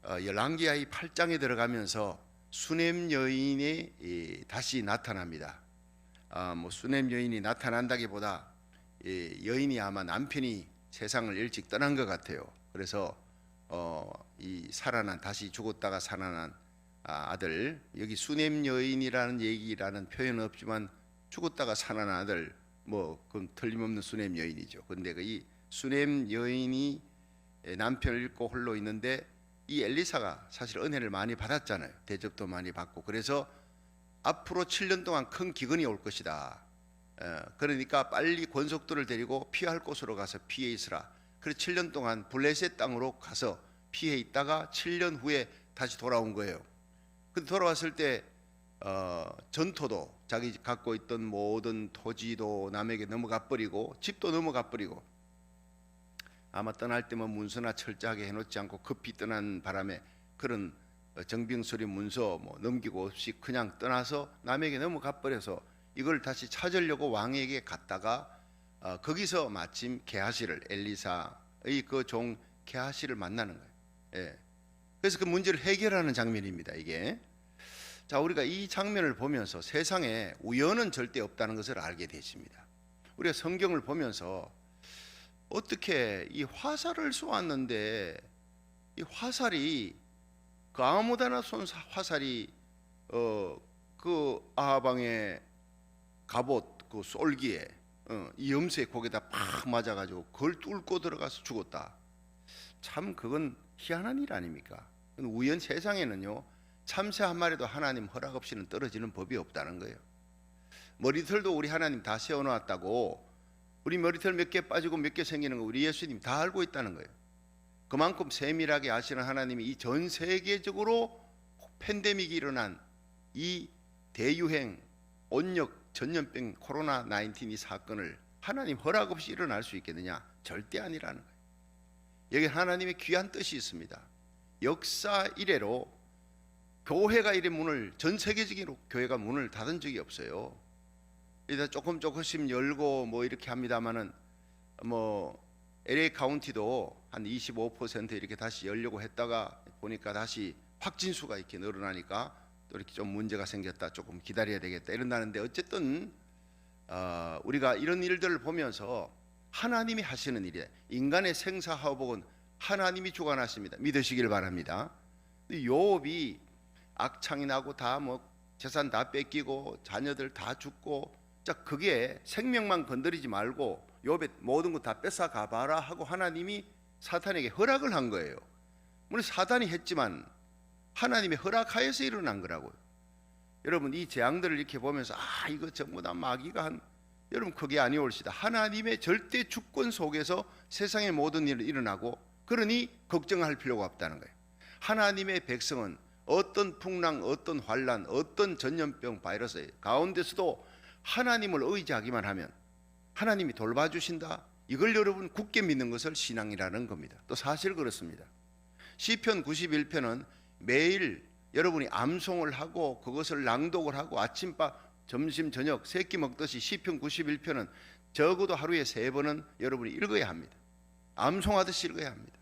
열왕기하 8장에 들어가면서 수넴 여인이 다시 나타납니다. 수넴 여인이 나타난다기보다 여인이 아마 남편이 세상을 일찍 떠난 것 같아요. 그래서 이 살아난, 다시 죽었다가 살아난 아들, 여기 수넴 여인이라는 얘기라는 표현은 없지만 죽었다가 살아난 아들, 그건 틀림없는 수넴 여인이죠. 근데 이 수넴 여인이 남편을 잃고 홀로 있는데, 이 엘리사가 사실 은혜를 많이 받았잖아요. 대접도 많이 받고. 그래서 앞으로 7년 동안 큰 기근이 올 것이다. 그러니까 빨리 권속들을 데리고 피할 곳으로 가서 피해 있으라. 그래서 7년 동안 블레셋 땅으로 가서 피해 있다가 7년 후에 다시 돌아온 거예요. 근데 돌아왔을 때 전토도, 자기 갖고 있던 모든 토지도 남에게 넘어가 버리고, 집도 넘어가 버리고, 아마 떠날 때면 문서나 철저하게 해놓지 않고 급히 떠난 바람에 그런 정빙수리 문서 넘기고 없이 그냥 떠나서 남에게 넘어가 버려서 이걸 다시 찾으려고 왕에게 갔다가 거기서 마침 게하시를, 엘리사의 그 종 게하시를 만나는 거예요. 그래서 그 문제를 해결하는 장면입니다. 이게, 자, 우리가 이 장면을 보면서 세상에 우연은 절대 없다는 것을 알게 되십니다. 우리가 성경을 보면서 어떻게 이 화살을 쏘았는데 이 화살이, 그 아무데나 쏜 화살이 그 아하방의 갑옷 그 쏠기에 이 염소의 고개다 팍 맞아가지고 그걸 뚫고 들어가서 죽었다. 참 그건 희한한 일 아닙니까? 우연, 세상에는요 참새 한 마리도 하나님 허락 없이는 떨어지는 법이 없다는 거예요. 머리털도 우리 하나님 다 세워놓았다고, 우리 머리털 몇 개 빠지고 몇 개 생기는 거 우리 예수님 다 알고 있다는 거예요. 그만큼 세밀하게 아시는 하나님이 이 전 세계적으로 팬데믹이 일어난 이 대유행 온역 전염병 코로나 19 이 사건을 하나님 허락 없이 일어날 수 있겠느냐? 절대 아니라는 거예요. 여기 하나님의 귀한 뜻이 있습니다. 역사 이래로 교회가 이래 문을, 전 세계적인 교회가 문을 닫은 적이 없어요. 일단 조금씩 열고 이렇게 합니다만은 LA 카운티도 한 25% 이렇게 다시 열려고 했다가 보니까 다시 확진수가 이렇게 늘어나니까 또 이렇게 좀 문제가 생겼다, 조금 기다려야 되겠다 이런다는데, 어쨌든 우리가 이런 일들을 보면서 하나님이 하시는 일이에요. 인간의 생사화복은 하나님이 주관하십니다. 믿으시길 바랍니다. 요업이 악창이 나고 다 재산 다 뺏기고 자녀들 다 죽고, 자, 그게 생명만 건드리지 말고 욥의 모든 거 다 뺏어 가봐라 하고 하나님이 사탄에게 허락을 한 거예요. 물론 사탄이 했지만 하나님의 허락하에서 일어난 거라고요. 여러분, 이 재앙들을 이렇게 보면서 이거 전부 다 마귀가 한, 여러분 그게 아니올시다. 하나님의 절대 주권 속에서 세상의 모든 일이 일어나고, 그러니 걱정할 필요가 없다는 거예요. 하나님의 백성은 어떤 풍랑, 어떤 환란, 어떤 전염병, 바이러스 가운데서도 하나님을 의지하기만 하면 하나님이 돌봐주신다. 이걸 여러분 굳게 믿는 것을 신앙이라는 겁니다. 또 사실 그렇습니다. 시편 91편은 매일 여러분이 암송을 하고 그것을 낭독을 하고 아침밥, 점심, 저녁 세 끼 먹듯이 시편 91편은 적어도 하루에 3번은 여러분이 읽어야 합니다. 암송하듯이 읽어야 합니다.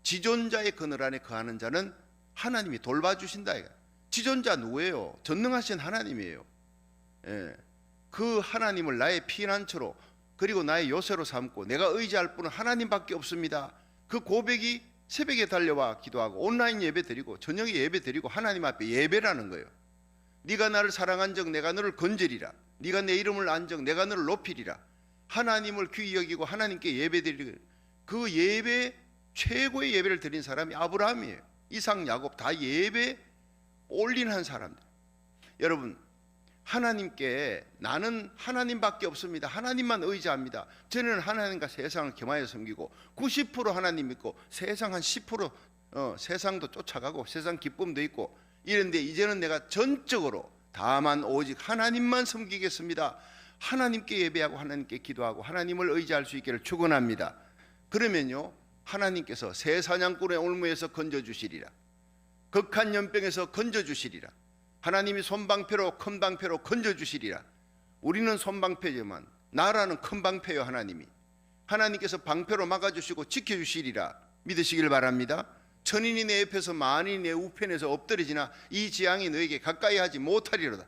지존자의 그늘 안에 거하는 자는 하나님이 돌봐주신다. 지존자 누구예요? 전능하신 하나님이에요. 그 하나님을 나의 피난처로, 그리고 나의 요새로 삼고 내가 의지할 분은 하나님밖에 없습니다. 그 고백이 새벽에 달려와 기도하고 온라인 예배 드리고 저녁에 예배 드리고 하나님 앞에 예배라는 거예요. 네가 나를 사랑한 적 내가 너를 건지리라. 네가 내 이름을 안 적 내가 너를 높이리라. 하나님을 귀히 여기고 하나님께 예배 드리고, 그 예배, 최고의 예배를 드린 사람이 아브라함이에요. 이삭, 야곱 다 예배 올인한 사람들. 여러분, 하나님께 나는 하나님밖에 없습니다. 하나님만 의지합니다. 저는 하나님과 세상을 겸하여 섬기고 90% 하나님 믿고 세상 한 10% 세상도 쫓아가고 세상 기쁨도 있고 이런데, 이제는 내가 전적으로 다만 오직 하나님만 섬기겠습니다. 하나님께 예배하고 하나님께 기도하고 하나님을 의지할 수 있기를 축원합니다. 그러면요, 하나님께서 새 사냥꾼의 올무에서 건져주시리라. 극한 연병에서 건져주시리라. 하나님이 손방패로 큰 방패로 건져주시리라. 우리는 손방패지만 나라는 큰 방패요. 하나님께서 방패로 막아주시고 지켜주시리라. 믿으시길 바랍니다. 천인이 내 옆에서 만인이 내 우편에서 엎드려지나 이 재앙이 너에게 가까이 하지 못하리로다.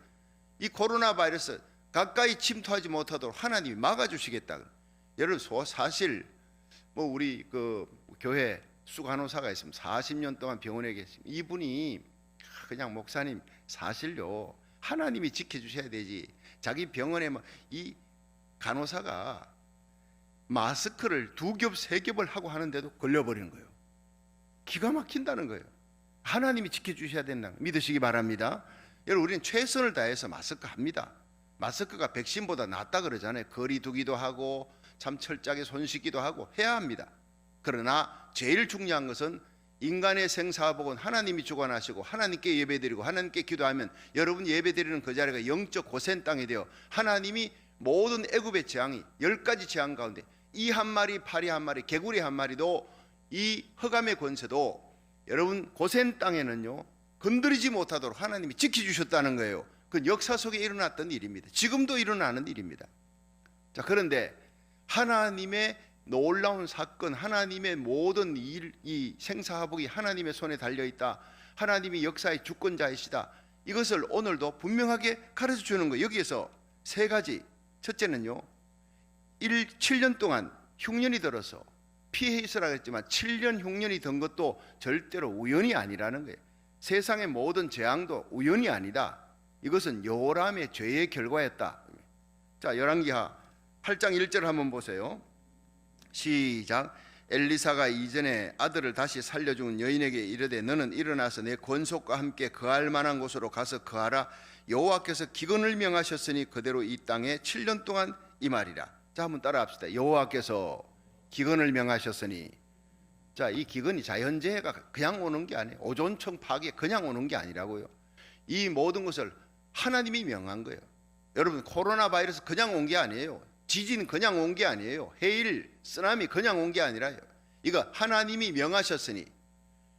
이 코로나 바이러스 가까이 침투하지 못하도록 하나님이 막아주시겠다. 여러분 사실 뭐 우리 그 교회 수간호사가 있으면 40년 동안 병원에 계신 이분이 그냥 목사님 사실요 하나님이 지켜주셔야 되지. 자기 병원에 뭐 이 간호사가 마스크를 2겹 3겹을 하고 하는데도 걸려버리는 거예요. 기가 막힌다는 거예요. 하나님이 지켜주셔야 된다는 거 믿으시기 바랍니다. 여러분 우리는 최선을 다해서 마스크 합니다. 마스크가 백신보다 낫다 그러잖아요. 거리 두기도 하고 참 철저하게 손 씻기도 하고 해야 합니다. 그러나 제일 중요한 것은 인간의 생사복은 하나님이 주관하시고 하나님께 예배드리고 하나님께 기도하면 여러분 예배드리는 그 자리가 영적 고센 땅이 되어 하나님이 모든 애굽의 재앙이 10가지 재앙 가운데 이 한 마리, 파리 한 마리, 개구리 한 마리도 이 흑암의 권세도 여러분 고센 땅에는요 건드리지 못하도록 하나님이 지켜주셨다는 거예요. 그건 역사 속에 일어났던 일입니다. 지금도 일어나는 일입니다. 자, 그런데 하나님의 놀라운 사건, 하나님의 모든 일, 이 생사화복이 하나님의 손에 달려있다. 하나님이 역사의 주권자이시다. 이것을 오늘도 분명하게 가르쳐 주는 거예요. 여기에서 3가지. 첫째는요 7년 동안 흉년이 들어서 피해 있으라 했지만 7년 흉년이 든 것도 절대로 우연이 아니라는 거예요. 세상의 모든 재앙도 우연이 아니다. 이것은 요람의 죄의 결과였다. 자, 열왕기하 8장 1절 한번 보세요. 시작. 엘리사가 이전에 아들을 다시 살려준 여인에게 이르되 너는 일어나서 내 권속과 함께 거할 만한 곳으로 가서 거하라. 여호와께서 기근을 명하셨으니 그대로 이 땅에 7년 동안 임하리라. 자, 한번 따라합시다. 여호와께서 기근을 명하셨으니, 자, 이 기근이 자연재해가 그냥 오는 게 아니에요. 오존청 파괴 그냥 오는 게 아니라고요. 이 모든 것을 하나님이 명한 거예요. 여러분 코로나 바이러스 그냥 온 게 아니에요. 지진 그냥 온 게 아니에요. 해일, 쓰나미 그냥 온 게 아니라요. 이거 하나님이 명하셨으니.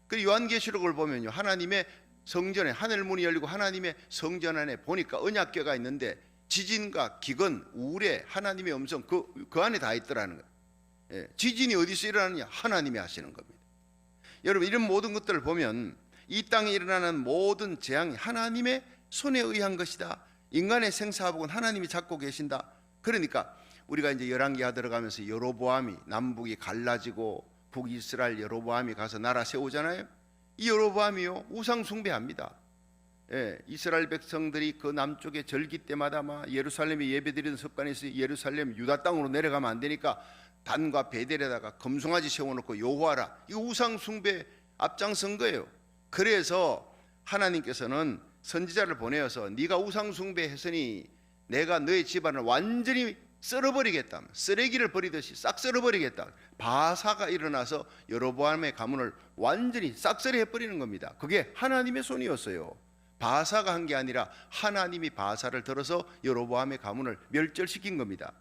그 요한계시록을 보면요, 하나님의 성전에 하늘문이 열리고 하나님의 성전 안에 보니까 언약궤가 있는데 지진과 기근, 우레, 하나님의 음성 그 안에 다 있더라는 거예요. 예, 지진이 어디서 일어나느냐? 하나님이 하시는 겁니다. 여러분 이런 모든 것들을 보면 이 땅에 일어나는 모든 재앙이 하나님의 손에 의한 것이다. 인간의 생사복은 하나님이 잡고 계신다. 그러니까 우리가 이제 열왕기하 들어가면서 여로보암이 남북이 갈라지고 북이스라엘 여로보암이 가서 나라 세우잖아요. 이 여로보암이요 우상 숭배합니다. 예, 이스라엘 백성들이 그 남쪽의 절기 때마다 막 예루살렘에 예배드리는 습관이 있어요. 예루살렘 유다 땅으로 내려가면 안 되니까 단과 베델에다가 금송아지 세워놓고 여호와라, 이거 우상 숭배 앞장선 거예요. 그래서 하나님께서는 선지자를 보내어서 네가 우상 숭배했으니 내가 너의 집안을 완전히 썰어버리겠다, 쓰레기를 버리듯이 싹 썰어버리겠다. 바사가 일어나서 여로보암의 가문을 완전히 싹쓸이 해버리는 겁니다. 그게 하나님의 손이었어요. 바사가 한 게 아니라 하나님이 바사를 들어서 여로보암의 가문을 멸절시킨 겁니다.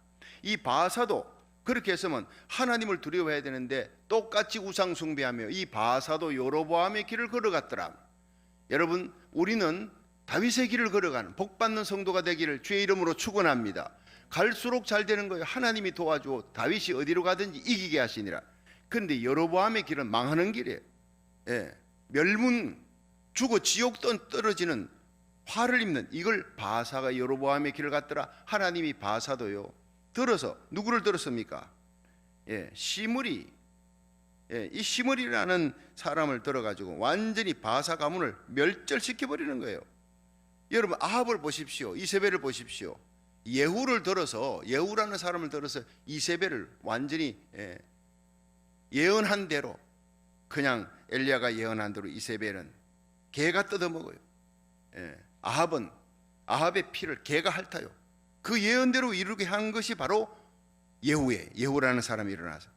이 바사도 그렇게 했으면 하나님을 두려워해야 되는데 똑같이 우상 숭배하며 이 바사도 여로보암의 길을 걸어갔더라. 여러분 우리는 다윗의 길을 걸어가는 복받는 성도가 되기를 주의 이름으로 축원합니다. 갈수록 잘 되는 거예요. 하나님이 도와주어 다윗이 어디로 가든지 이기게 하시니라. 그런데 여로보암의 길은 망하는 길이에요. 예, 멸문, 죽어 지옥 떨어지는 화를 입는, 이걸 바사가 여로보암의 길을 갔더라. 하나님이 바사도요 들어서 누구를 들었습니까? 예, 시므리, 예, 이 시므리라는 사람을 들어가지고 완전히 바사 가문을 멸절시켜 버리는 거예요. 여러분 아합을 보십시오. 이세벨을 보십시오. 예후를 들어서, 예후라는 사람을 들어서 이세벨을 완전히 예언한 대로, 그냥 엘리야가 예언한 대로 이세벨은 개가 뜯어먹어요. 아합은 아합의 피를 개가 핥아요. 그 예언대로 이루게 한 것이 바로 예후라는 사람이 일어나서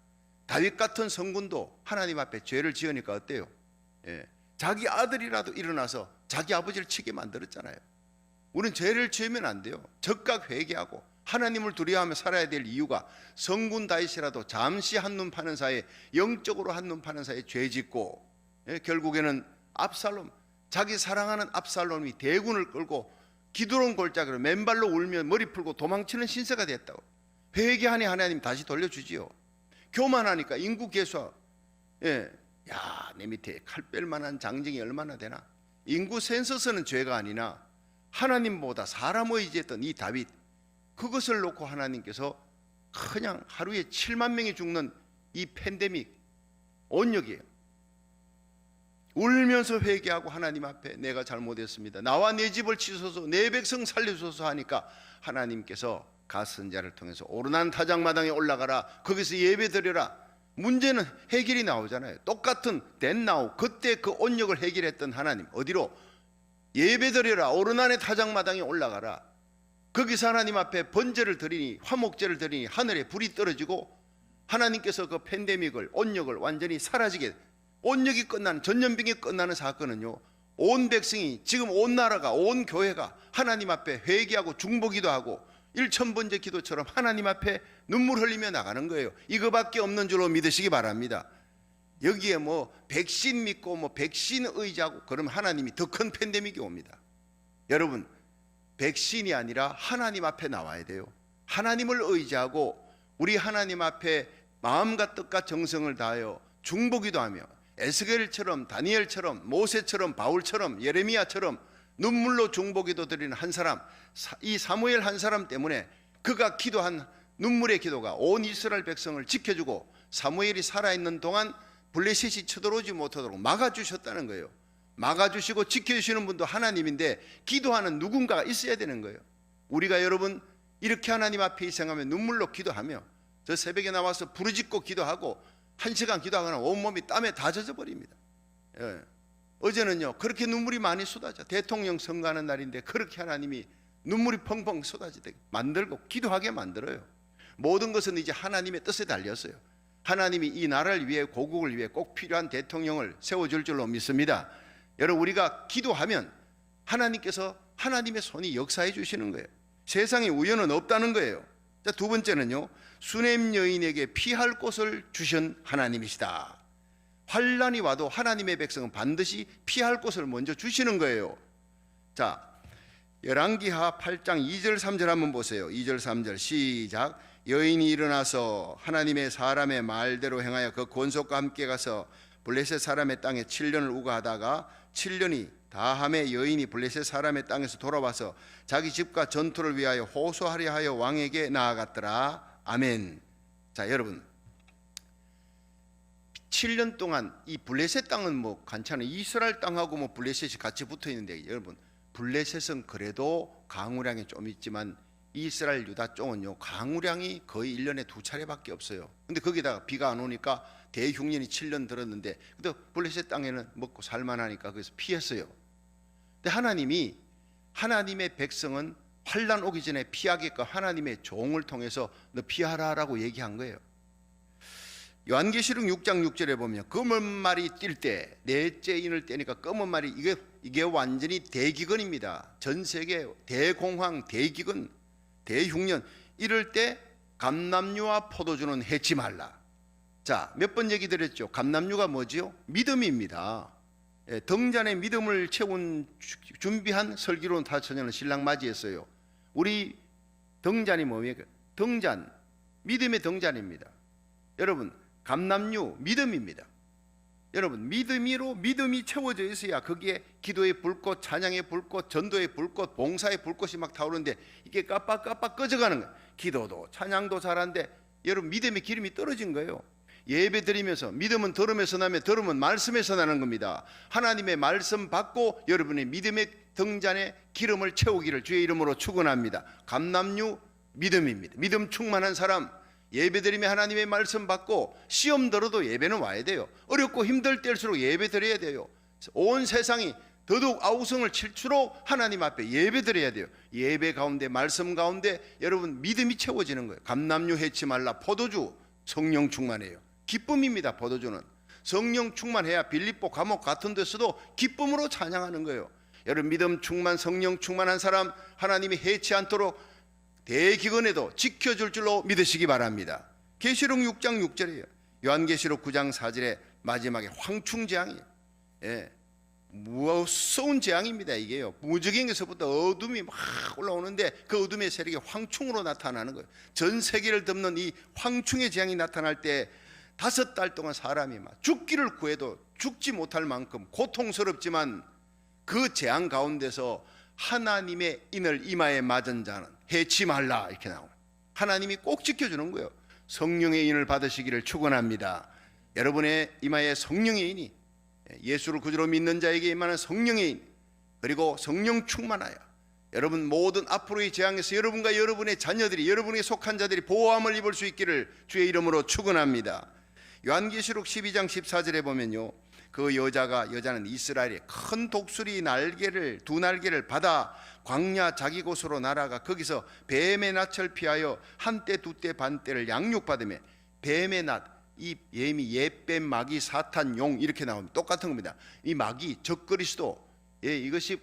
다윗 같은 성군도 하나님 앞에 죄를 지으니까 어때요? 자기 아들이라도 일어나서 자기 아버지를 치게 만들었잖아요. 우리는 죄를 지으면 안 돼요. 적각 회개하고 하나님을 두려워하며 살아야 될 이유가, 성군 다윗이라도 잠시 한눈 파는 사이에, 영적으로 한눈 파는 사이에 죄 짓고, 결국에는 압살롬, 자기 사랑하는 압살롬이 대군을 끌고 기드론 골짜기로 맨발로 울며 머리 풀고 도망치는 신세가 됐다고. 회개하니 하나님 다시 돌려주지요. 교만하니까 인구 개수, 야, 내 밑에 칼 뺄 만한 장정이 얼마나 되나? 인구 센서스는 죄가 아니나 하나님보다 사람 의지했던 이 다윗, 그것을 놓고 하나님께서 그냥 하루에 7만 명이 죽는 이 팬데믹 온역이에요. 울면서 회개하고 하나님 앞에 내가 잘못했습니다, 나와 내 집을 치소서, 내 백성 살려소서 하니까 하나님께서 가선자를 통해서 오르난 타작마당에 올라가라, 거기서 예배드려라. 문제는 해결이 나오잖아요. 똑같은 덴나우, 그때 그 온역을 해결했던 하나님, 어디로? 예배드려라, 오르난의 타작마당에 올라가라. 거기서 하나님 앞에 번제를 드리니, 화목제를 드리니 하늘에 불이 떨어지고 하나님께서 그 팬데믹을, 온역을 완전히 사라지게, 온역이 끝나는, 전염병이 끝나는 사건은요, 온 백성이, 지금 온 나라가, 온 교회가 하나님 앞에 회개하고 중보기도 하고 일천번제 기도처럼 하나님 앞에 눈물 흘리며 나가는 거예요. 이거밖에 없는 줄로 믿으시기 바랍니다. 여기에 뭐 백신 믿고 뭐 백신 의지하고 그러면 하나님이 더 큰 팬데믹이 옵니다. 여러분, 백신이 아니라 하나님 앞에 나와야 돼요. 하나님을 의지하고 우리 하나님 앞에 마음과 뜻과 정성을 다하여 중보기도 하며 에스겔처럼, 다니엘처럼, 모세처럼, 바울처럼, 예레미야처럼 눈물로 중보기도 드리는 한 사람, 이 사무엘 한 사람 때문에 그가 기도한 눈물의 기도가 온 이스라엘 백성을 지켜주고 사무엘이 살아있는 동안 블레셋이 쳐들어오지 못하도록 막아주셨다는 거예요. 막아주시고 지켜주시는 분도 하나님인데 기도하는 누군가가 있어야 되는 거예요. 우리가 여러분 이렇게 하나님 앞에 희생하며 눈물로 기도하며 저 새벽에 나와서 부르짖고 기도하고 1시간 기도하거나 온몸이 땀에 다 젖어버립니다. 예. 어제는요 그렇게 눈물이 많이 쏟아져, 대통령 선거하는 날인데 그렇게 하나님이 눈물이 펑펑 쏟아지게 만들고 기도하게 만들어요. 모든 것은 이제 하나님의 뜻에 달렸어요. 하나님이 이 나라를 위해, 고국을 위해 꼭 필요한 대통령을 세워줄 줄로 믿습니다. 여러분, 우리가 기도하면 하나님께서, 하나님의 손이 역사해 주시는 거예요. 세상에 우연은 없다는 거예요. 자, 두 번째는요, 수넴 여인에게 피할 곳을 주신 하나님이시다. 환란이 와도 하나님의 백성은 반드시 피할 곳을 먼저 주시는 거예요. 자, 열왕기하 8장 2절 3절 한번 보세요. 2절 3절 시작. 여인이 일어나서 하나님의 사람의 말대로 행하여 그 권속과 함께 가서 블레셋 사람의 땅에 7년을 우거하다가 7년이 다함에 여인이 블레셋 사람의 땅에서 돌아와서 자기 집과 전투를 위하여 호소하려 하여 왕에게 나아갔더라. 아멘. 자, 여러분, 7년 동안 이 블레셋 땅은 뭐 괜찮아요. 이스라엘 땅하고 뭐 블레셋이 같이 붙어 있는데, 여러분, 블레셋은 그래도 강우량이 좀 있지만 이스라엘 유다 쪽은요 강우량이 거의 1년에 2차례밖에 없어요. 근데 거기다가 비가 안 오니까 대흉년이 7년 들었는데, 근데 블레셋 땅에는 먹고 살만하니까 그래서 피했어요. 근데 하나님이, 하나님의 백성은 환란 오기 전에 피하게끔 하나님의 종을 통해서 너 피하라라고 얘기한 거예요. 요한계시록 6장 6절에 보면 검은 말이 뛸 때, 넷째 인을 떼니까 검은 말이, 이게 완전히 대기근입니다. 전 세계 대공황, 대기근, 대흉년, 이럴 때 감람류와 포도주는 해치 말라. 자, 몇 번 얘기 드렸죠. 감람류가 뭐지요? 믿음입니다. 등잔에 믿음을 채운 준비한 슬기로운 타처녀는 신랑 맞이했어요. 우리 등잔이 뭡니까? 등잔, 믿음의 등잔입니다. 여러분, 감람류 믿음입니다. 여러분, 믿음이 채워져 있어야 거기에 기도의 불꽃, 찬양의 불꽃, 전도의 불꽃, 봉사의 불꽃이 막 타오르는데 이게 깜빡깜빡 꺼져가는 거예요. 기도도 찬양도 잘하는데 여러분 믿음의 기름이 떨어진 거예요. 예배 드리면서, 믿음은 들음에서 나며 들음은 말씀에서 나는 겁니다. 하나님의 말씀 받고 여러분의 믿음의 등잔에 기름을 채우기를 주의 이름으로 축원합니다. 감람류 믿음입니다. 믿음 충만한 사람, 예배 드리며 하나님의 말씀 받고 시험 들어도 예배는 와야 돼요. 어렵고 힘들 때일수록 예배 드려야 돼요. 온 세상이 더더욱 아우성을 칠수록 하나님 앞에 예배 드려야 돼요. 예배 가운데, 말씀 가운데 여러분 믿음이 채워지는 거예요. 감람류 해치 말라. 포도주 성령 충만해요. 기쁨입니다. 포도주는 성령 충만해야 빌립보 감옥 같은 데서도 기쁨으로 찬양하는 거예요. 여러분, 믿음 충만, 성령 충만한 사람 하나님이 해치 않도록 대기근에도 지켜줄 줄로 믿으시기 바랍니다. 계시록 6장 6절이에요. 요한계시록 9장 4절에 마지막에 황충재앙이에요. 예, 무서운 재앙입니다. 이게요, 무적행에서부터 어둠이 막 올라오는데 그 어둠의 세력이 황충으로 나타나는 거예요. 전 세계를 덮는 이 황충의 재앙이 나타날 때 5달 동안 사람이 막 죽기를 구해도 죽지 못할 만큼 고통스럽지만 그 재앙 가운데서 하나님의 인을 이마에 맞은 자는 해치 말라 이렇게 나옵니다. 하나님이 꼭 지켜주는 거예요. 성령의 인을 받으시기를 축원합니다. 여러분의 이마에 성령의 인이, 예수를 구주로 믿는 자에게 임하는 성령의 인, 그리고 성령 충만하여 여러분 모든 앞으로의 재앙에서 여러분과 여러분의 자녀들이, 여러분에 속한 자들이 보호함을 입을 수 있기를 주의 이름으로 축원합니다. 요한계시록 12장 14절에 보면요, 그 여자는 이스라엘의 큰 독수리 날개를, 두 날개를 받아 광야 자기 곳으로 날아가 거기서 뱀의 낯을 피하여 한때 두때 반때를 양육받으며, 뱀의 낯, 이 뱀이 옛뱀, 마귀, 사탄, 용 이렇게 나옵니다. 똑같은 겁니다. 이 마귀, 적그리스도, 이것이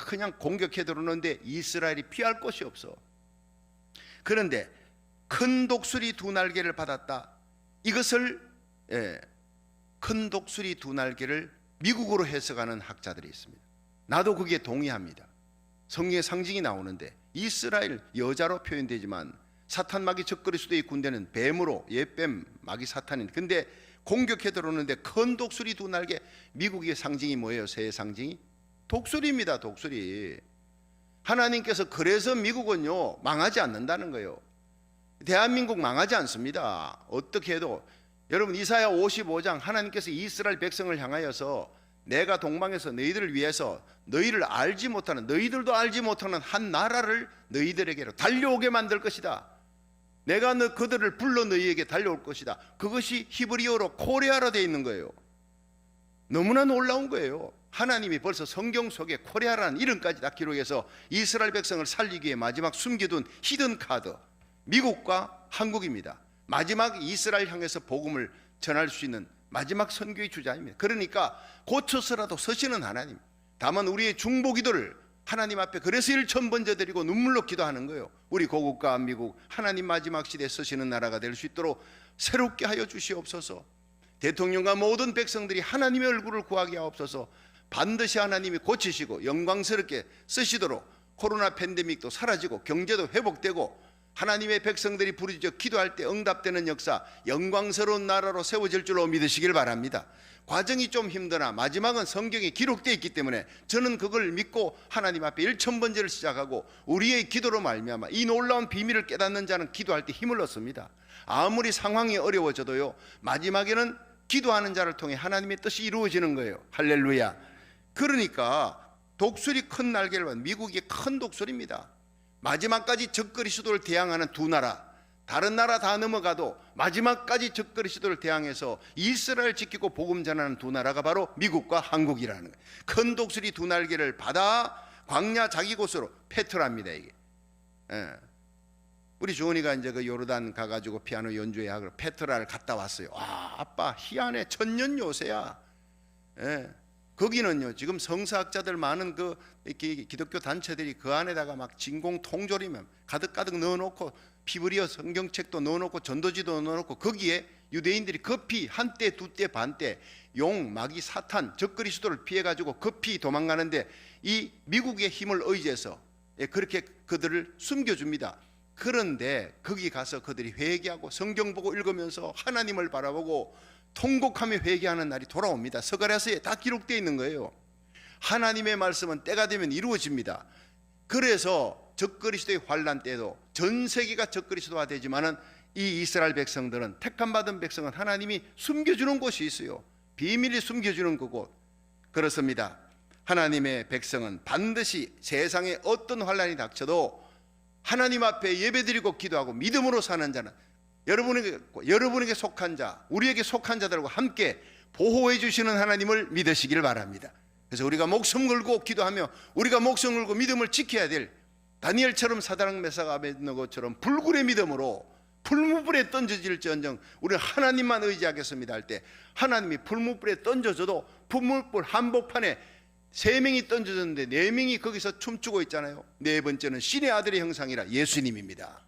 그냥 공격해 들어오는데 이스라엘이 피할 곳이 없어. 그런데 큰 독수리 두 날개를 받았다. 이것을 큰 독수리 두 날개를 미국으로 해석하는 학자들이 있습니다. 나도 거기에 동의합니다. 성경의 상징이 나오는데 이스라엘 여자로 표현되지만 사탄, 마귀, 적그리스도의 군대는 뱀으로, 옛뱀, 마귀, 사탄인. 근데 공격해 들어오는데 큰 독수리 두 날개, 미국의 상징이 뭐예요? 새의 상징이 독수리입니다. 독수리. 하나님께서 그래서 미국은요 망하지 않는다는 거예요. 대한민국 망하지 않습니다. 어떻게 해도. 여러분 이사야 55장, 하나님께서 이스라엘 백성을 향하여서 내가 동방에서 너희들을 위해서 너희를 알지 못하는, 너희들도 알지 못하는 한 나라를 너희들에게로 달려오게 만들 것이다. 내가 그들을 불러 너희에게 달려올 것이다. 그것이 히브리어로 코레아로 되어 있는 거예요. 너무나 놀라운 거예요. 하나님이 벌써 성경 속에 코레아라는 이름까지 다 기록해서 이스라엘 백성을 살리기 위해 마지막 숨겨둔 히든 카드, 미국과 한국입니다. 마지막 이스라엘 향해서 복음을 전할 수 있는 마지막 선교의 주자입니다. 그러니까 고쳐서라도 서시는 하나님. 다만 우리의 중보 기도를 하나님 앞에 그래서 1,000번째 드리고 눈물로 기도하는 거예요. 우리 고국과 미국, 하나님 마지막 시대에 서시는 나라가 될 수 있도록 새롭게 하여 주시옵소서. 대통령과 모든 백성들이 하나님의 얼굴을 구하게 하옵소서. 반드시 하나님이 고치시고 영광스럽게 쓰시도록 코로나 팬데믹도 사라지고 경제도 회복되고 하나님의 백성들이 부르짖어 기도할 때 응답되는 역사, 영광스러운 나라로 세워질 줄로 믿으시길 바랍니다. 과정이 좀 힘드나 마지막은 성경에 기록되어 있기 때문에 저는 그걸 믿고 하나님 앞에 1,000번째를 시작하고 우리의 기도로 말미암아 이 놀라운 비밀을 깨닫는 자는 기도할 때 힘을 얻습니다. 아무리 상황이 어려워져도요, 마지막에는 기도하는 자를 통해 하나님의 뜻이 이루어지는 거예요. 할렐루야. 그러니까 독수리 큰 날개를 받은 미국이 큰 독수리입니다. 마지막까지 적그리스도를 대항하는 두 나라, 다른 나라 다 넘어가도 마지막까지 적그리스도를 대항해서 이스라엘 지키고 복음 전하는 두 나라가 바로 미국과 한국이라는 거예요. 큰 독수리 두 날개를 받아 광야 자기 곳으로 페트라입니다. 이게 우리 주원이가 이제 그 요르단 가가지고 피아노 연주회 하고 페트라를 갔다 왔어요. 와, 아빠 희한해. 천년 요새야. 거기는요 지금 성서학자들 많은 그 기독교 단체들이 그 안에다가 막 진공 통조림을 가득가득 넣어놓고 피브리어 성경책도 넣어놓고 전도지도 넣어놓고 거기에 유대인들이 급히 한때 두때 반때 용, 마귀, 사탄, 적그리스도를 피해가지고 급히 도망가는데 이 미국의 힘을 의지해서 그렇게 그들을 숨겨줍니다. 그런데 거기 가서 그들이 회개하고 성경 보고 읽으면서 하나님을 바라보고 통곡하며 회개하는 날이 돌아옵니다. 스가랴서에 다 기록되어 있는 거예요. 하나님의 말씀은 때가 되면 이루어집니다. 그래서 적그리스도의 환난 때도 전 세계가 적그리스도화 되지만은 이 이스라엘 백성들은, 택함 받은 백성은 하나님이 숨겨주는 곳이 있어요. 비밀이 숨겨주는 그곳. 그렇습니다. 하나님의 백성은 반드시 세상에 어떤 환난이 닥쳐도 하나님 앞에 예배드리고 기도하고 믿음으로 사는 자는 여러분에게 속한 자, 우리에게 속한 자들과 함께 보호해 주시는 하나님을 믿으시길 바랍니다. 그래서 우리가 목숨 걸고 기도하며 우리가 목숨 걸고 믿음을 지켜야 될 다니엘처럼 사드락 메삭 아벳느고처럼 불굴의 믿음으로 풀무불에 던져질지언정 우리는 하나님만 의지하겠습니다 할 때 하나님이 풀무불에 던져져도 풀무불 한복판에 3명이 던져졌는데 4명이 거기서 춤추고 있잖아요. 4번째는 신의 아들의 형상이라 예수님입니다.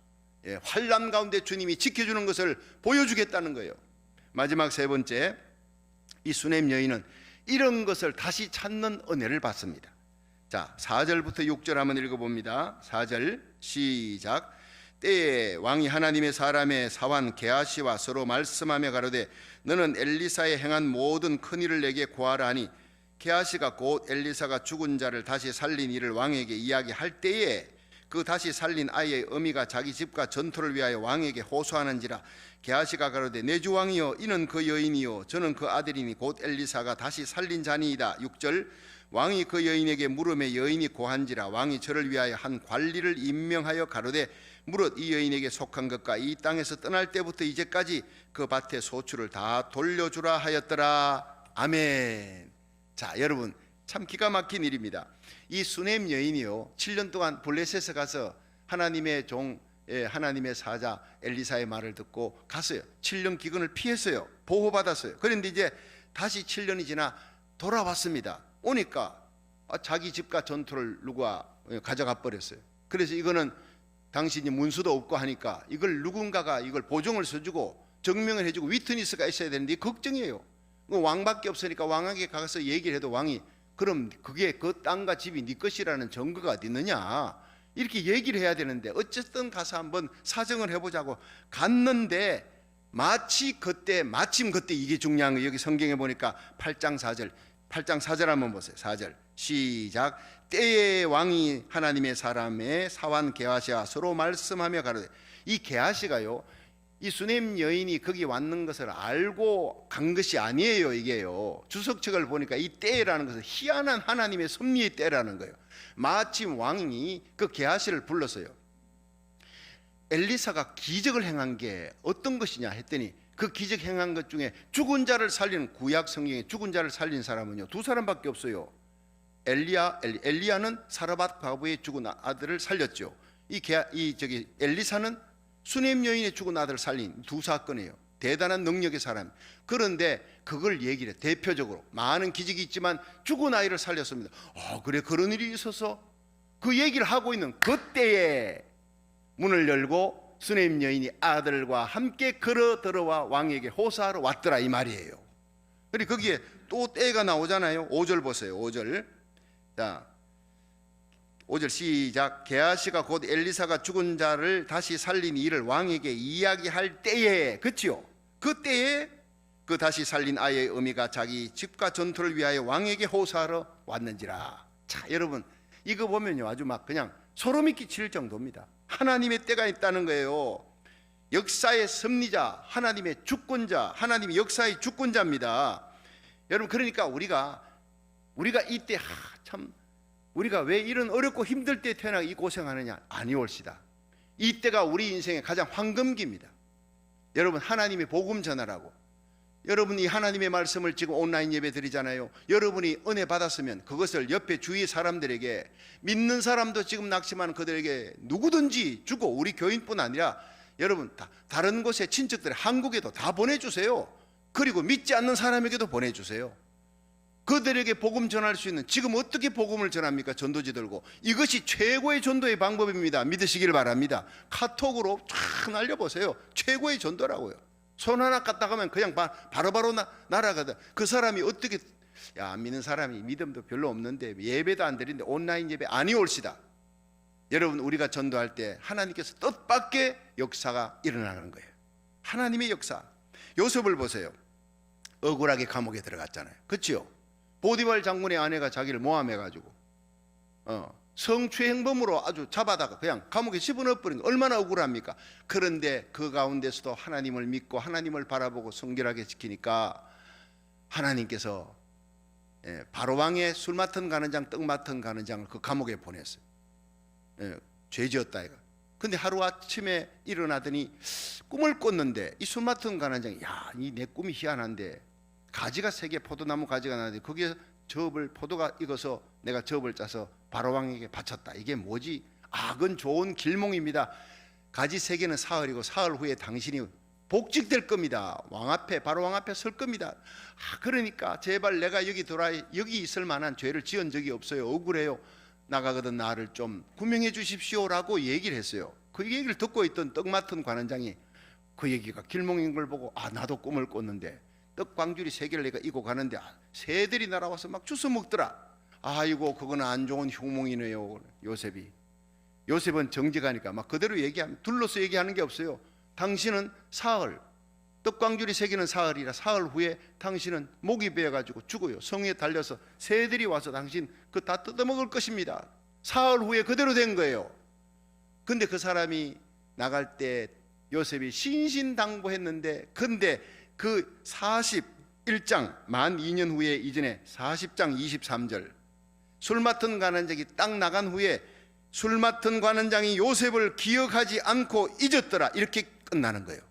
환난 가운데 주님이 지켜주는 것을 보여주겠다는 거예요. 마지막 3번째, 이 수넴 여인은 이런 것을 다시 찾는 은혜를 받습니다. 자, 4절부터 6절 한번 읽어봅니다. 4절 시작. 때에 왕이 하나님의 사람의 사환 게하시와 서로 말씀하며 가로되 너는 엘리사의 행한 모든 큰 일을 내게 고하라 하니 게하시가 곧 엘리사가 죽은 자를 다시 살린 일을 왕에게 이야기할 때에 그 다시 살린 아이의 어미가 자기 집과 전토를 위하여 왕에게 호소하는지라. 게하시가 가로되 내 주 왕이여 이는 그 여인이요 저는 그 아들이니 곧 엘리사가 다시 살린 자니이다. 6절 왕이 그 여인에게 물음에 여인이 고한지라. 왕이 저를 위하여 한 관리를 임명하여 가로되 무릇 이 여인에게 속한 것과 이 땅에서 떠날 때부터 이제까지 그 밭의 소출을 다 돌려주라 하였더라. 아멘. 자, 여러분 참 기가 막힌 일입니다. 이 수넴 여인이요 7년 동안 블레셋에 가서 하나님의 종 하나님의 사자 엘리사의 말을 듣고 갔어요. 7년 기근을 피했어요. 보호받았어요. 그런데 이제 다시 7년이 지나 돌아왔습니다. 오니까 자기 집과 전투를 누가 가져가 버렸어요. 그래서 이거는 당신이 문수도 없고 하니까 이걸 누군가가 이걸 보증을 써주고 증명을 해주고 위트니스가 있어야 되는데 걱정이에요. 왕밖에 없으니까 왕에게 가서 얘기를 해도 왕이 그럼 그게 그 땅과 집이 네 것이라는 증거가 어디 있느냐 이렇게 얘기를 해야 되는데 어쨌든 가서 한번 사정을 해보자고 갔는데 마침 그때 이게 중요한 거예요. 여기 성경에 보니까 8장 4절 한번 보세요. 4절 시작. 때에 왕이 하나님의 사람의 사환 게하시와 서로 말씀하며 가로되 이 게하시가요 이 수넴 여인이 거기 왔는 것을 알고 간 것이 아니에요. 이게요 주석책을 보니까 이 때라는 것은 희한한 하나님의 섭리의 때라는 거예요. 마침 왕이 그 게하시를 불렀어요. 엘리사가 기적을 행한 게 어떤 것이냐 했더니 그 기적 행한 것 중에 죽은 자를 살리는 구약 성경에 죽은 자를 살린 사람은요 두 사람밖에 없어요. 엘리야는 사르밧 과부의 죽은 아들을 살렸죠. 엘리사는 수넴 여인의 죽은 아들을 살린 두 사건이에요. 대단한 능력의 사람. 그런데 그걸 얘기를 해. 대표적으로 많은 기적이 있지만 죽은 아이를 살렸습니다. 그래 그런 일이 있어서 그 얘기를 하고 있는 그때에 문을 열고 수넴 여인이 아들과 함께 걸어 들어와 왕에게 호소하러 왔더라 이 말이에요. 그리고 거기에 또 때가 나오잖아요. 5절 보세요. 5절. 자, 5절 시작. 게하시가 곧 엘리사가 죽은 자를 다시 살린 일을 왕에게 이야기할 때에, 그치요? 그때에 그 다시 살린 아이의 어미가 자기 집과 전투를 위하여 왕에게 호소하러 왔는지라. 자, 여러분 이거 보면요 아주 막 그냥 소름이 끼칠 정도입니다. 하나님의 때가 있다는 거예요. 역사의 섭리자, 하나님의 주권자, 하나님의 역사의 주권자입니다. 여러분 그러니까 우리가 이때 참 우리가 왜 이런 어렵고 힘들 때 태어나 이 고생하느냐 아니올시다. 이때가 우리 인생의 가장 황금기입니다. 여러분 하나님의 복음 전하라고 여러분이 하나님의 말씀을 지금 온라인 예배 드리잖아요. 여러분이 은혜 받았으면 그것을 옆에 주위 사람들에게 믿는 사람도 지금 낙심하는 그들에게 누구든지 주고 우리 교인뿐 아니라 여러분 다른 곳에 친척들 한국에도 다 보내주세요. 그리고 믿지 않는 사람에게도 보내주세요. 그들에게 복음 전할 수 있는 지금 어떻게 복음을 전합니까? 전도지 들고 이것이 최고의 전도의 방법입니다. 믿으시길 바랍니다. 카톡으로 쫙 날려보세요. 최고의 전도라고요. 손 하나 갖다 가면 그냥 바로바로 날아가다. 그 사람이 어떻게 안 믿는 사람이 믿음도 별로 없는데 예배도 안 드리는데 온라인 예배 아니 올시다. 여러분 우리가 전도할 때 하나님께서 뜻밖의 역사가 일어나는 거예요. 하나님의 역사. 요셉을 보세요. 억울하게 감옥에 들어갔잖아요. 그렇죠? 보디발 장군의 아내가 자기를 모함해가지고 성추행 행범으로 아주 잡아다가 그냥 감옥에 집어넣어버린 거 얼마나 억울합니까? 그런데 그 가운데서도 하나님을 믿고 하나님을 바라보고 성결하게 지키니까 하나님께서 바로왕의 술 맡은 가는 장, 떡 맡은 가는 장을 그 감옥에 보냈어요. 죄 지었다 이거. 근데 하루아침에 일어나더니 꿈을 꿨는데 이 술 맡은 가는 장이 이 내 꿈이 희한한데 가지가 3개 포도나무 가지가 나는데 거기에 포도가 익어서 내가 접을 짜서 바로왕에게 바쳤다. 이게 뭐지? 그건 좋은 길몽입니다. 가지 3개는 사흘이고 사흘 후에 당신이 복직될 겁니다. 바로왕 앞에 설 겁니다. 그러니까 제발 내가 여기 있을 만한 죄를 지은 적이 없어요. 억울해요. 나가거든 나를 좀 구명해 주십시오라고 얘기를 했어요. 그 얘기를 듣고 있던 떡 맡은 관원장이 그 얘기가 길몽인 걸 보고 나도 꿈을 꿨는데 떡 광주리 3개를 내가 이고 가는데 새들이 날아와서 막 주워 먹더라. 아이고 그거는 안 좋은 흉몽이네요. 요셉이 요셉은 정직하니까 막 그대로 얘기하면 둘러서 얘기하는 게 없어요. 당신은 사흘, 떡광줄이 새기는 사흘이라 사흘 후에 당신은 목이 베어가지고 죽어요. 성에 달려서 새들이 와서 당신 그 다 뜯어먹을 것입니다. 사흘 후에 그대로 된 거예요. 근데 그 사람이 나갈 때 요셉이 신신당부했는데, 근데 그 41장 만 2년 후에 이전에 40장 23절 술 맡은 관원장이 딱 나간 후에 술 맡은 관원장이 요셉을 기억하지 않고 잊었더라, 이렇게 끝나는 거예요.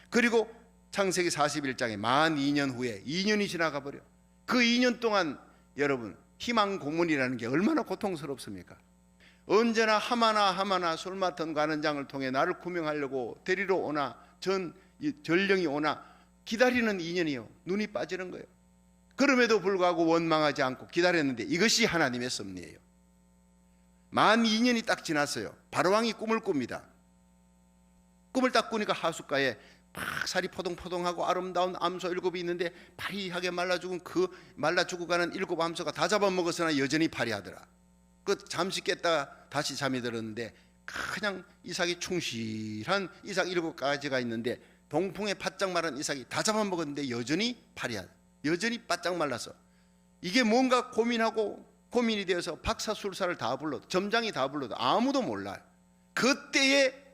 그리고 창세기 41장에 만 2년 후에 2년이 지나가 버려. 그 2년 동안 여러분 희망 고문이라는 게 얼마나 고통스럽습니까? 언제나 하마나 술 맡은 관원장을 통해 나를 구명하려고 데리러 오나 전령이 오나 기다리는 2년이요. 눈이 빠지는 거예요. 그럼에도 불구하고 원망하지 않고 기다렸는데 이것이 하나님의 섭리예요. 만 2년이 딱 지났어요. 바로왕이 꿈을 꿉니다. 꿈을 딱 꾸니까 하숫가에 막 살이 포동포동하고 아름다운 암소 7이 있는데 파리하게 말라 죽어 가는 7 암소가 다 잡아먹었으나 여전히 파리하더라. 그 잠시 깼다가 다시 잠이 들었는데 그냥 이삭이 충실한 이삭 7가지가 있는데 동풍에 바짝 마른 이삭이 다 잡아먹었는데 여전히 파리하다. 여전히 바짝 말라서 이게 뭔가 고민이 되어서 박사술사를 다 불러도 점장이 다 불러도 아무도 몰라요. 그때에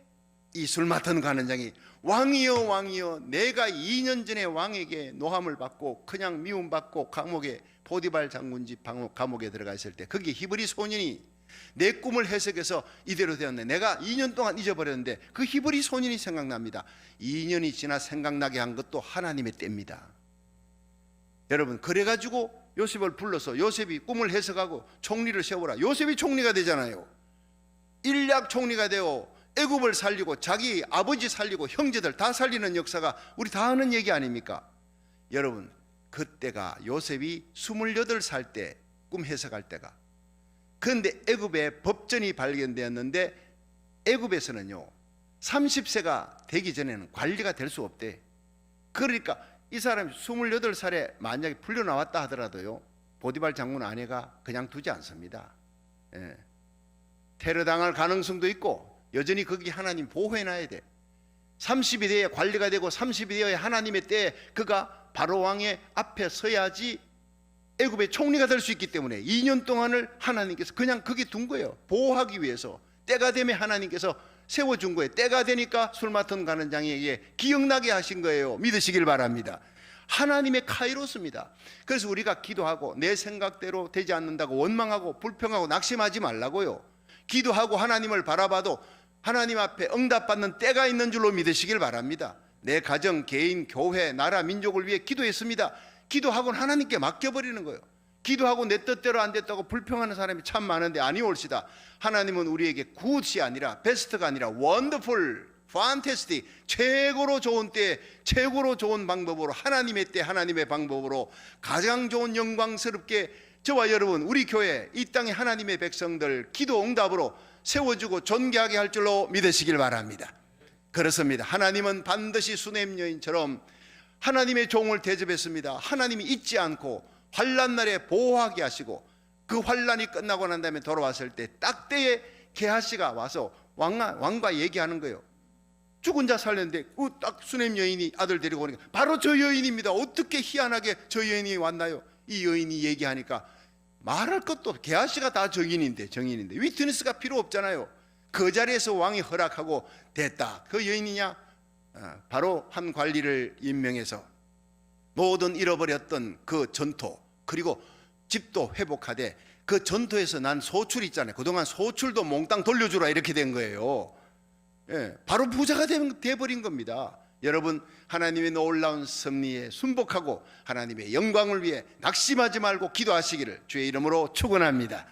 이 술 맡은 관원장이 왕이여 내가 2년 전에 왕에게 노함을 받고 그냥 미움받고 감옥에 보디발 장군 집 감옥에 들어가 있을 때 거기 히브리 소년이 내 꿈을 해석해서 이대로 되었네. 내가 2년 동안 잊어버렸는데 그 히브리 소년이 생각납니다. 2년이 지나 생각나게 한 것도 하나님의 때입니다. 여러분, 그래가지고 요셉을 불러서 요셉이 꿈을 해석하고 총리를 세우라. 요셉이 총리가 되잖아요. 일약 총리가 되어 애굽을 살리고 자기 아버지 살리고 형제들 다 살리는 역사가 우리 다 아는 얘기 아닙니까? 여러분, 그때가 요셉이 28살 때 꿈 해석할 때가. 그런데 애굽에 법전이 발견되었는데 애굽에서는요 30세가 되기 전에는 관리가 될 수 없대. 그러니까 이 사람이 28살에 만약에 풀려나왔다 하더라도요 보디발 장군 아내가 그냥 두지 않습니다. 테러당할 가능성도 있고 여전히 거기 하나님 보호해놔야 돼. 30이 돼야 관리가 되고 30이 되어야 하나님의 때에 그가 바로 왕의 앞에 서야지 애굽의 총리가 될 수 있기 때문에 2년 동안을 하나님께서 그냥 거기 둔 거예요. 보호하기 위해서. 때가 되면 하나님께서 세워준 거예요. 때가 되니까 술 맡은 관원장에게 기억나게 하신 거예요. 믿으시길 바랍니다. 하나님의 카이로스입니다. 그래서 우리가 기도하고 내 생각대로 되지 않는다고 원망하고 불평하고 낙심하지 말라고요. 기도하고 하나님을 바라봐도 하나님 앞에 응답받는 때가 있는 줄로 믿으시길 바랍니다. 내 가정, 개인, 교회, 나라, 민족을 위해 기도했습니다. 기도하고는 하나님께 맡겨버리는 거예요. 기도하고 내 뜻대로 안 됐다고 불평하는 사람이 참 많은데 아니올시다. 하나님은 우리에게 굿이 아니라 베스트가 아니라 원더풀, 판테스틱, 최고로 좋은 때 최고로 좋은 방법으로 하나님의 때 하나님의 방법으로 가장 좋은 영광스럽게 저와 여러분 우리 교회 이 땅의 하나님의 백성들 기도 응답으로 세워주고 존귀하게 할 줄로 믿으시길 바랍니다. 그렇습니다. 하나님은 반드시 수넴 여인처럼 하나님의 종을 대접했습니다. 하나님이 잊지 않고 환난 날에 보호하게 하시고 그 환난이 끝나고 난 다음에 돌아왔을 때 딱 때에 게하시가 와서 왕과 얘기하는 거예요. 죽은 자 살렸는데 딱 수넴 여인이 아들 데리고 오니까 바로 저 여인입니다. 어떻게 희한하게 저 여인이 왔나요? 이 여인이 얘기하니까 말할 것도 게하시가 다 정인인데 위트니스가 필요 없잖아요. 그 자리에서 왕이 허락하고 됐다. 그 여인이냐? 바로 한 관리를 임명해서 모든 잃어버렸던 그 전토 그리고 집도 회복하되 그 전토에서 난 소출 있잖아요. 그동안 소출도 몽땅 돌려주라 이렇게 된 거예요. 바로 부자가 돼버린 겁니다. 여러분, 하나님의 놀라운 섭리에 순복하고 하나님의 영광을 위해 낙심하지 말고 기도하시기를 주의 이름으로 축원합니다.